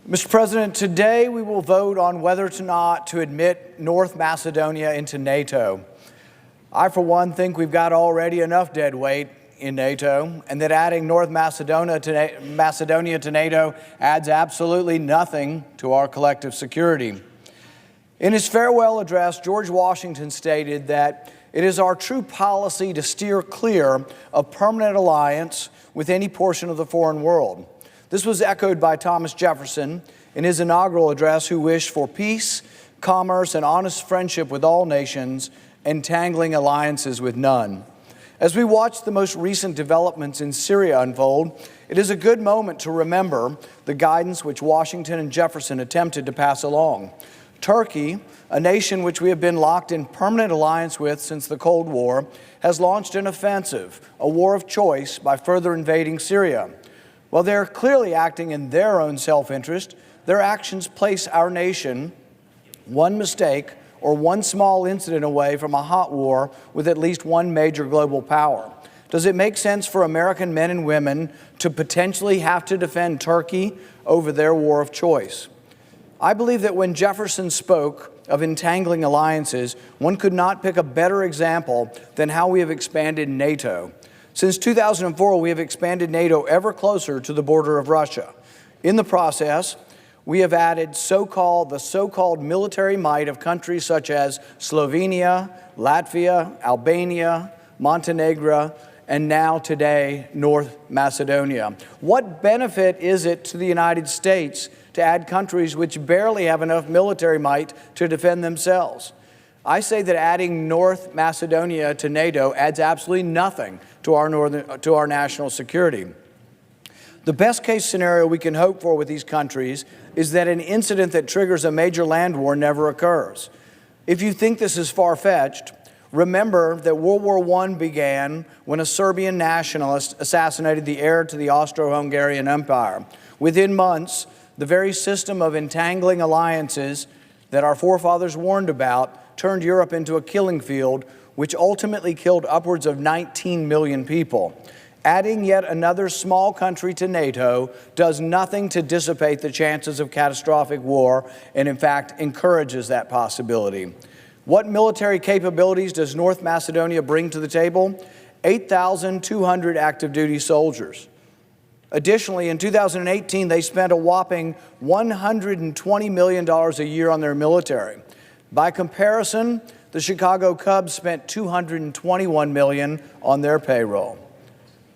Mr. President, today we will vote on whether or not to admit North Macedonia into NATO. I, for one, think we've got already enough dead weight in NATO, and that adding North Macedonia to NATO adds absolutely nothing to our collective security. In his farewell address, George Washington stated that it is our true policy to steer clear of permanent alliance with any portion of the foreign world. This was echoed by Thomas Jefferson in his inaugural address, who wished for peace, commerce, and honest friendship with all nations, entangling alliances with none. As we watch the most recent developments in Syria unfold, it is a good moment to remember the guidance which Washington and Jefferson attempted to pass along. Turkey, a nation which we have been locked in permanent alliance with since the Cold War, has launched an offensive, a war of choice, by further invading Syria. While they're clearly acting in their own self-interest, their actions place our nation one mistake or one small incident away from a hot war with at least one major global power. Does it make sense for American men and women to potentially have to defend Turkey over their war of choice? I believe that when Jefferson spoke of entangling alliances, one could not pick a better example than how we have expanded NATO. Since 2004, we have expanded NATO ever closer to the border of Russia. In the process, we have added the so-called military might of countries such as Slovenia, Latvia, Albania, Montenegro, and now today, North Macedonia. What benefit is it to the United States to add countries which barely have enough military might to defend themselves? I say that adding North Macedonia to NATO adds absolutely nothing to our national security. The best case scenario we can hope for with these countries is that an incident that triggers a major land war never occurs. If you think this is far-fetched, remember that World War I began when a Serbian nationalist assassinated the heir to the Austro-Hungarian Empire. Within months, the very system of entangling alliances that our forefathers warned about turned Europe into a killing field, which ultimately killed upwards of 19 million people. Adding yet another small country to NATO does nothing to dissipate the chances of catastrophic war, and in fact encourages that possibility. What military capabilities does North Macedonia bring to the table? 8,200 active duty soldiers. Additionally, in 2018, they spent a whopping $120 million a year on their military. By comparison, the Chicago Cubs spent $221 million on their payroll.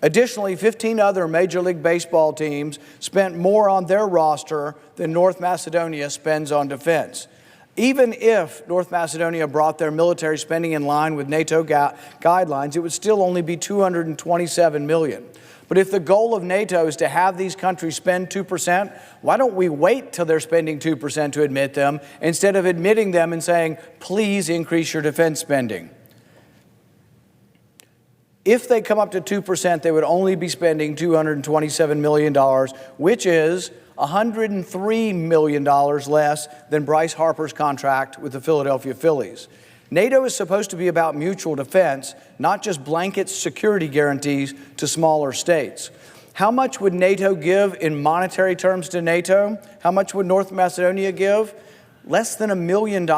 Additionally, 15 other Major League Baseball teams spent more on their roster than North Macedonia spends on defense. Even if North Macedonia brought their military spending in line with NATO guidelines, it would still only be $227 million. But if the goal of NATO is to have these countries spend 2%, why don't we wait till they're spending 2% to admit them, instead of admitting them and saying, please increase your defense spending? If they come up to 2%, they would only be spending $227 million, which is $103 million less than Bryce Harper's contract with the Philadelphia Phillies. NATO is supposed to be about mutual defense, not just blanket security guarantees to smaller states. How much would NATO give in monetary terms to NATO? How much would North Macedonia give? Less than $1 million.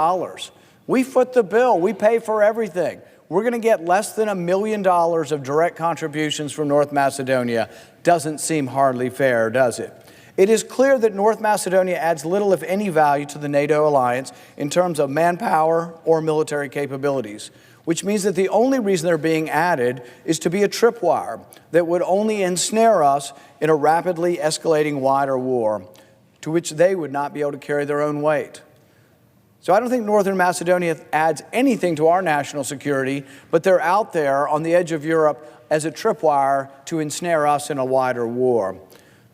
We foot the bill. We pay for everything. We're going to get less than $1 million of direct contributions from North Macedonia. Doesn't seem hardly fair, does it? It is clear that North Macedonia adds little, if any, value to the NATO alliance in terms of manpower or military capabilities, which means that the only reason they're being added is to be a tripwire that would only ensnare us in a rapidly escalating wider war, to which they would not be able to carry their own weight. So I don't think Northern Macedonia adds anything to our national security, but they're out there on the edge of Europe as a tripwire to ensnare us in a wider war.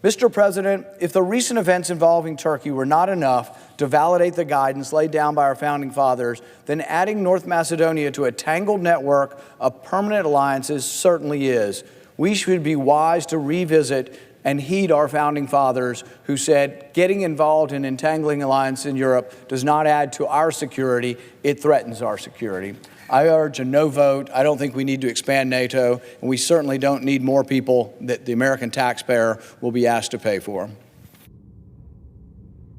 Mr. President, if the recent events involving Turkey were not enough to validate the guidance laid down by our founding fathers, then adding North Macedonia to a tangled network of permanent alliances certainly is. We should be wise to revisit and heed our founding fathers who said getting involved in entangling alliance in Europe does not add to our security, it threatens our security. I urge a no vote. I don't think we need to expand NATO, and we certainly don't need more people that the American taxpayer will be asked to pay for.